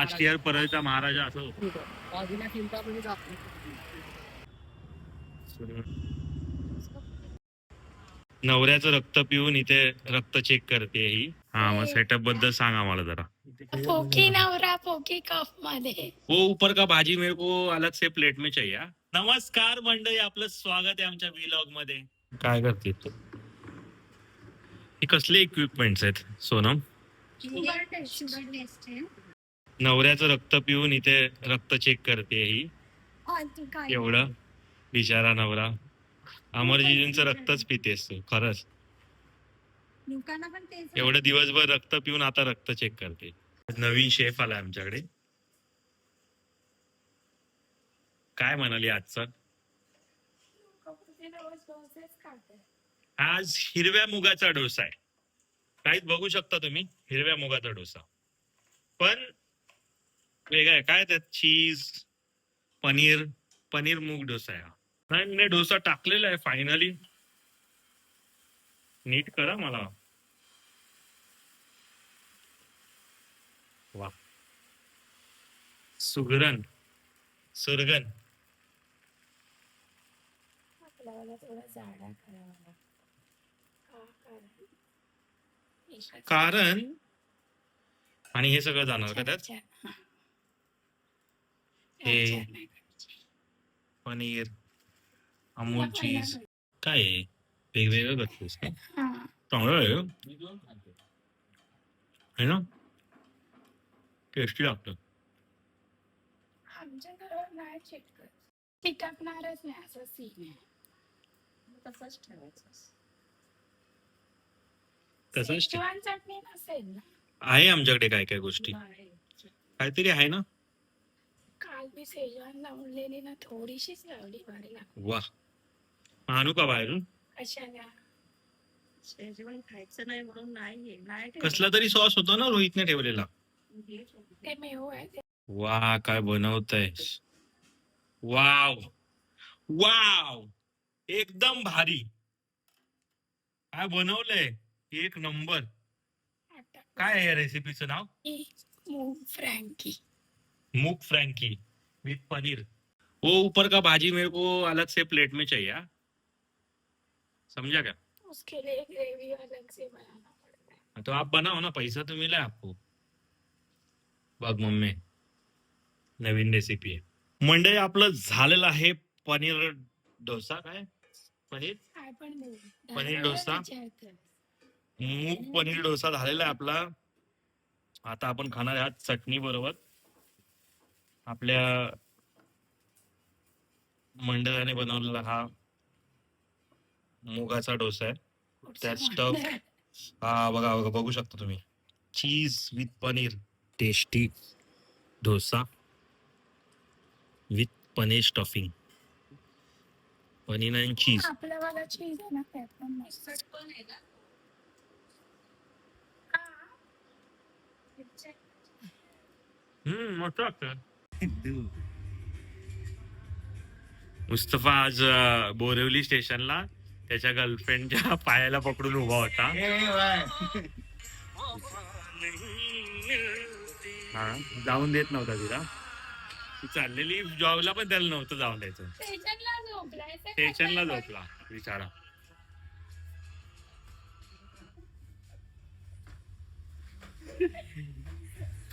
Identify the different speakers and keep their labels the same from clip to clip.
Speaker 1: Last year परळचा महाराजा असं होतं.
Speaker 2: बाजूला चिंतामणी जातो.
Speaker 1: नवऱ्याचं रक्त पिऊन इथे रक्त चेक करते ही. हा मग सेटअप बद्दल सांग आम्हाला जरा.
Speaker 3: पोकी नवरा पोकी कप मध्ये.
Speaker 1: वो ऊपर का भाजी मेरे को अलग से प्लेट में चाहिए. नमस्कार मंडळी, आपलं स्वागत आहे आमच्या व्लॉग मध्ये. काय करते तू? हे कसले इक्विपमेंट्स आहेत सोनम? नवऱ्याचं रक्त पिऊन इथे रक्त चेक करते ही. एवढं बिचारा नवरा. अमरजीजींचं रक्तच पितेस तू खरंच. एवढं दिवसभर रक्त पिऊन आता रक्त चेक करते. नवीन शेफ आलाय आमच्याकडे. काय म्हणाली आजचा? आज हिरव्या मुगाचा डोसा आहे. काहीच बघू शकता तुम्ही, हिरव्या मुगाचा डोसा पण वेगळा आहे. काय त्यात चीज, पनीर पनीर मूग डोसा आहे. नाही मी डोसा टाकलेला आहे फायनली. नीट करा मला. वा, सुगरण सुरगन. कारण आणि हे सगळं जाणार का त्यात? हे पनीर, अमूल चीज काय आहे? वेगवेगळं करतोस का? चांगलं आहे ना, टेस्टी लागतं.
Speaker 3: आमच्या घरात नाही चिटकणारच नाही असं सीन आहे. तसंच ठेवायचं.
Speaker 1: तसंच
Speaker 3: चटणी नसेल ना?
Speaker 1: आहे आमच्याकडे काय काय गोष्टी काहीतरी आहे ना.
Speaker 3: काल मी सेजवान लावलेली ना, थोडीशीच लावली. भारी लागली.
Speaker 1: वा, आणू का बाहेरून?
Speaker 3: कशाला? सेजवान खायचं नाही म्हणून नाही.
Speaker 1: कसला तरी सॉस होता ना रोहितने ठेवलेला.
Speaker 3: ते मेहू आहे.
Speaker 1: वा, काय बनवतय. वाव वाव, एकदम भारी. काय बनवलंय, एक नंबर. काय आहे या रेसिपीचं नाव?
Speaker 3: मूग फ्रँकी.
Speaker 1: मूग फ्रँकी विथ पनीर. वो ऊपर का भाजी मेरे को अलग से प्लेट में चाहिए. समझा क्या?
Speaker 3: उसके लिए ग्रेवी अलग से बनाना पड़ता है.
Speaker 1: तो आप बनाओ ना, पैसा तो मिला आपको. बघ मम्मी, नवीन रेसिपी आहे. मंडळी आपलं झालेलं आहे पनीर डोसा. काय पनीर पनीर डोसा, मूग पनीर डोसा झालेला आहे आपला. आता आपण खाणार आहात चटणी बरोबर. आपल्या मंडळाने बनवलेला हा मुगाचा डोसा आहे. त्यात स्टफ हा बघा बघू शकता तुम्ही, cheese with paneer. Tasty dosa with paneer stuffing, paneer आणि चीज.
Speaker 3: आपल्यावाला चीज आहे ना, ते पण मस्त आहे ना.
Speaker 1: मस्त लागतं. मुस्तफा आज बोरिवली स्टेशनला त्याच्या गर्लफ्रेंडच्या पायाला पकडून उभा होता. हा, जाऊन देत नव्हता तिला. ती चाललेली जॉबला पण त्याला नव्हतं जाऊन द्यायचं. स्टेशनला झोपला बिचारा.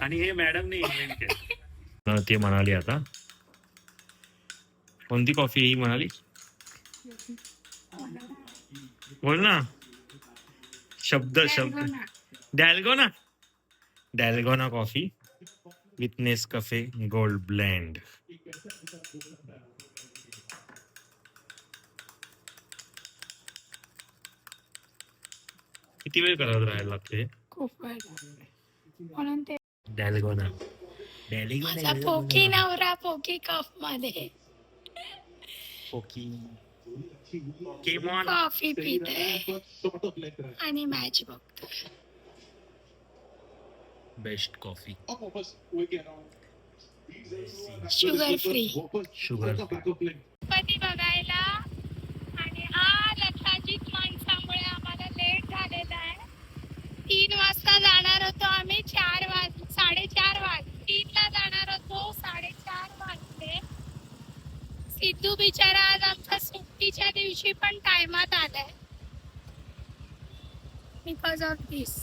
Speaker 1: आणि हे मॅडमने इव्हेंट केलं. ते म्हणाली आता कोणती कॉफी ही म्हणाली? बोल ना शब्द. Dalgona. Dalgona coffee with Nescafe gold blend. किती वेळ करत राहायला लागते?
Speaker 3: खूप वेळ म्हणून ते
Speaker 1: डॅल्गोना.
Speaker 3: पोकी नवरा पोकी कप मध्ये कॉफी पिते आणि मॅच बघतोय.
Speaker 1: Best coffee,
Speaker 3: sugar free.
Speaker 1: पती
Speaker 3: बघायला. आणि हा लताजीत माणसामुळे आम्हाला लेट झालेला आहे. 3 वाजता जाणार होतो आम्ही, 4 वाजले, 4:30 वाजले. 3ला जाणार होतो, 4:30 वाजले. सिद्धू बिचारा आज आमच्या सुट्टीच्या दिवशी पण टायमात आलाय बिकॉज ऑफ दिस.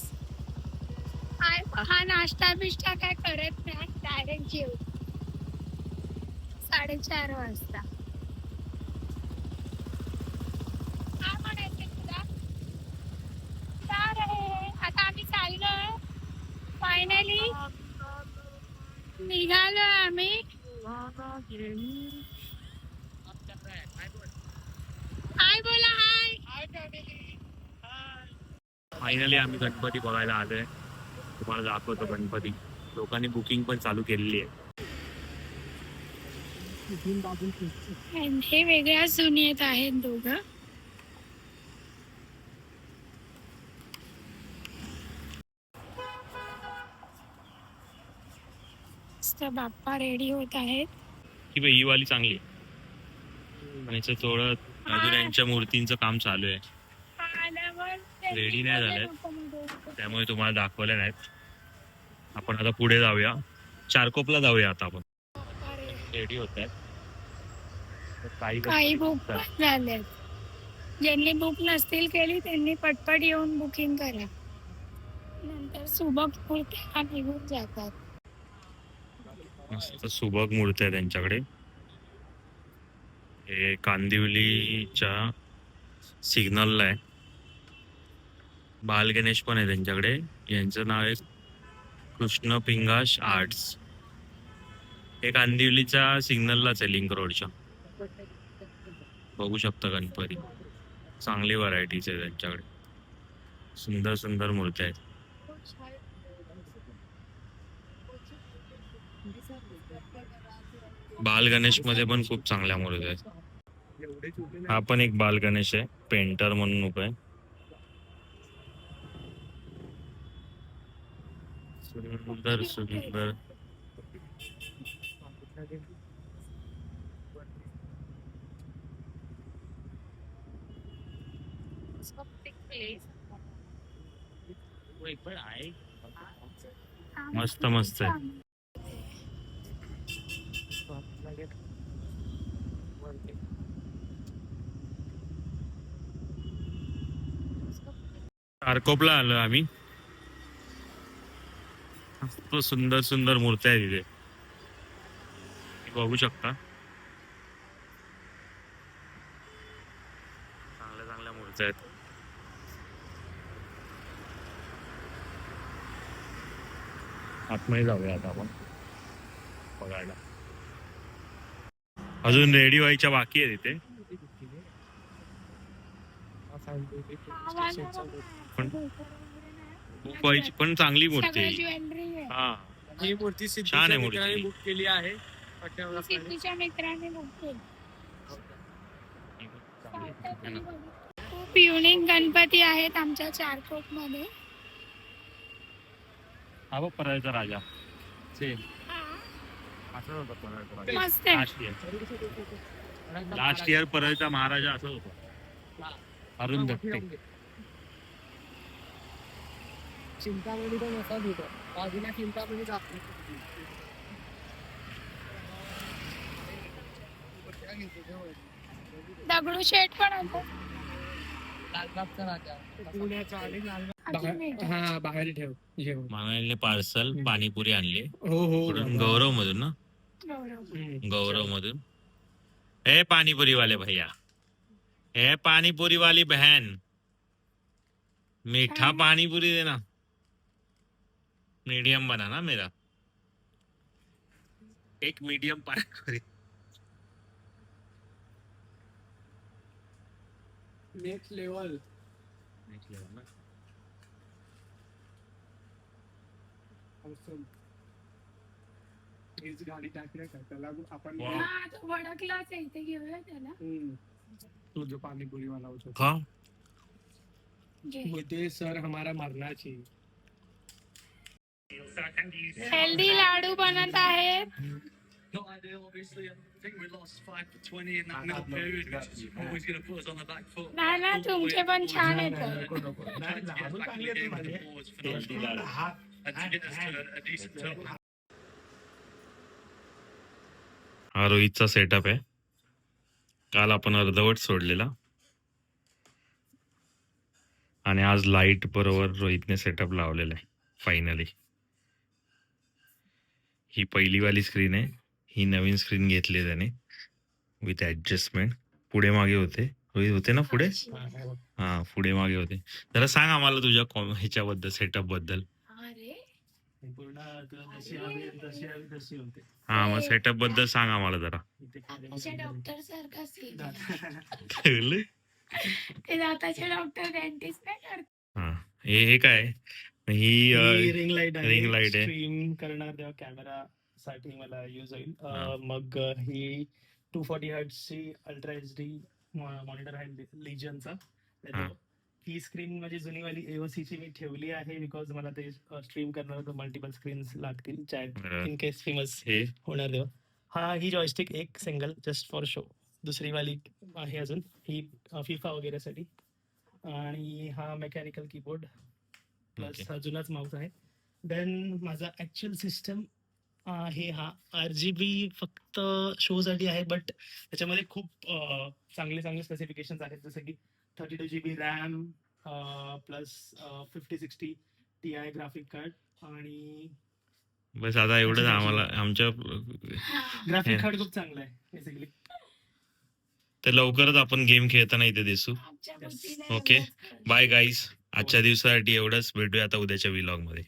Speaker 3: हा नाश्ता बिष्टा काय करत नाही, डायरेक्ट जेव 4:30 वाजता. काय म्हणायचं तुला? आता आम्ही चाललोय, फायनली निघालोय आम्ही. हाय बोला, हाय.
Speaker 1: फायनली आम्ही गणपती बघायला आलोय. तुम्हाला दाखवतो गणपती. लोकांनी बुकिंग पण चालू केलेली आहे.
Speaker 3: हे वेगळ्या जुनियत आहेत दोघं. बाप्पा रेडी होत आहेत.
Speaker 1: ही वाली चांगली आहे. आणि याचं थोडं अजून यांच्या मूर्तींचं काम चालू आहे. रेडी नाही झालंय, त्यामुळे तुम्हाला दाखवले नाहीत. आपण आता पुढे जाऊया, चारकोपला जाऊया आता आपण. रेडी होत आहेत.
Speaker 3: काही बुक पण झाले. ज्यांनी बुक नसतील केली त्यांनी पटपट येऊन बुकिंग करा, नंतर सुबक मूर्त्या निघून जातात.
Speaker 1: मस्त सुबक मूर्ती आहे त्यांच्याकडे. हे कांदिवलीच्या सिग्नलला आहे. बाल गणेश पण आहे त्यांच्याकडे. यांचं नाव आहे कृष्ण पिंगाश आर्ट्स. हे कांदिवलीच्या सिग्नललाच आहे, लिंक रोडच्या. बघू शकता गणपती. चांगली व्हरायटीज आहे त्यांच्याकडे. सुंदर सुंदर मूर्त्या आहेत. बाल गणेश मध्ये पण खूप चांगल्या मूर्त्या आहेत. हा पण एक बाल गणेश आहे, पेंटर म्हणून उभा आहे. सुंदर सुंदर. मस्त मस्त आहे. चारकोपला आलो आम्ही. मस्त सुंदर सुंदर मूर्त्या आहेत तिथे, बघू शकता. चांगल्या चांगल्या मूर्त्या आहेत. आतमध्ये जाऊया आता आपण बघायला. अजून रेडी व्हायच्या बाकी आहे तिथे. पण बुक व्हायची पण चांगली मूर्ती आहे.
Speaker 3: ज्वेलरी आहे.
Speaker 1: हा,
Speaker 2: ही मूर्ती
Speaker 1: छान आहे मूर्ती.
Speaker 2: सिद्धूच्या बुक केली आहे.
Speaker 3: सिद्धूच्या मित्राने बुक केली. खूप युनिक गणपती आहेत आमच्या चारकोप मध्ये.
Speaker 1: हा बघ, परळचा राजा.
Speaker 3: मस्त आहे.
Speaker 1: लास्ट इयर परळचा महाराजा असं होतो, अरुण दत्ते.
Speaker 2: चिंतामणी पण असाच होतं. बाजूला चिंतामणी जात
Speaker 3: दगडूशेठ पण होतो.
Speaker 2: लालबागचा राजा पुण्याचा आणि
Speaker 3: अजून एक.
Speaker 2: हा, बाहेर ठेव जेवण.
Speaker 1: मामाने पार्सल पाणीपुरी आणली
Speaker 2: हो हो.
Speaker 1: गौरव मधून ना,
Speaker 3: गौरव.
Speaker 1: गौरव मधून. हे पानीपुरी वाले भैया, हे पानीपुरी वाली बहन, मीठा पानीपुरी देना. मीडियम बना ना मेरा. एक मीडियम पानीपुरी.
Speaker 2: Next level. हीच गाडी टाकल्या का त्याला आपण.
Speaker 1: वा.
Speaker 3: हा, तो भडकलाच आहे. इथे घेऊया त्याला.
Speaker 2: तो जो पानीपुरी वाला होता.
Speaker 1: हाँ,
Speaker 2: बोलते सर हमारा मरना चाहिए.
Speaker 3: हेल्दी लाडू बनत आहेत.
Speaker 4: Not ideal, obviously. I think we lost 5 for 20 in that middle period, which is always going to put us on the back foot.
Speaker 3: नाही ना, तुमचे पण छान आहेत.
Speaker 4: Trying to get back in the game with the forwards for those and to get us to a decent top.
Speaker 1: हा रोहितचा setup आहे. काल आपण अर्धवट सोडलेला आणि आज लाईट बरोबर रोहितने सेटअप लावलेला आहे फायनली. ही पहिली वाली स्क्रीन आहे. ही नवीन स्क्रीन घेतली आहे त्याने विथ ऍडजस्टमेंट. पुढे मागे होते. रोहित होते ना पुढे? हा पुढे मागे होते. जरा सांग आम्हाला तुझ्या ह्याच्याबद्दल, सेटअप बद्दल.
Speaker 3: अरे
Speaker 2: पूर्ण जशी हवी तशी होते.
Speaker 1: हा मग सेटअप बद्दल सांग आम्हाला जरा.
Speaker 3: दाताच्या डॉक्टर सारखा सीन
Speaker 1: काय बोलले?
Speaker 3: ते दाताचे डॉक्टर डेंटिस्ट नाही करत.
Speaker 1: हा हे काय आहे? ही
Speaker 2: रिंग लाईट आहे.
Speaker 1: ring light आहे.
Speaker 2: स्ट्रीम करणार तेव्हा कॅमेरा साठी मला युज होईल.
Speaker 1: हा.
Speaker 2: मग ही 240 हर्ट्झची अल्ट्रा एच डी मॉनिटर आहे लिजनचा.
Speaker 1: हा.
Speaker 2: ही स्क्रीन माझी जुनीवाली AOC ची मी ठेवली आहे बिकॉज मला ते स्ट्रीम करणार तर मल्टिपल स्क्रीन्स लागतील चॅट
Speaker 1: बरं.
Speaker 2: इन केस फेमस
Speaker 1: हे
Speaker 2: होणार तेव्हा. हा ही जॉयस्टिक एक सिंगल जस्ट फॉर शो. दुसरी वाली आहे अजून ही फिफा वगैरेसाठी. आणि हा मेकॅनिकल कीबोर्ड प्लस
Speaker 1: Okay.
Speaker 2: हा जुनाच माऊस आहे. देन माझा ॲक्च्युअल सिस्टम आहे हा RGB फक्त शोसाठी आहे बट त्याच्यामध्ये खूप चांगले स्पेसिफिकेशन्स आहेत जसं की 32 GB RAM plus 5060 TI graphic card आणि
Speaker 1: बस आता एवढंच आम्हाला आमच्या
Speaker 2: ग्राफिक कार्ड खूप चांगलं आहे बेसिकली.
Speaker 1: तर लवकरच आपण गेम खेळताना इथे दिसू.
Speaker 3: आमच्या बुद्धीने
Speaker 1: Okay.
Speaker 3: एवढंच कळतं.
Speaker 1: Bye guys. आजच्या दिवसासाठी एवढंच. भेटूया आता उद्याच्या व्लॉग मध्ये.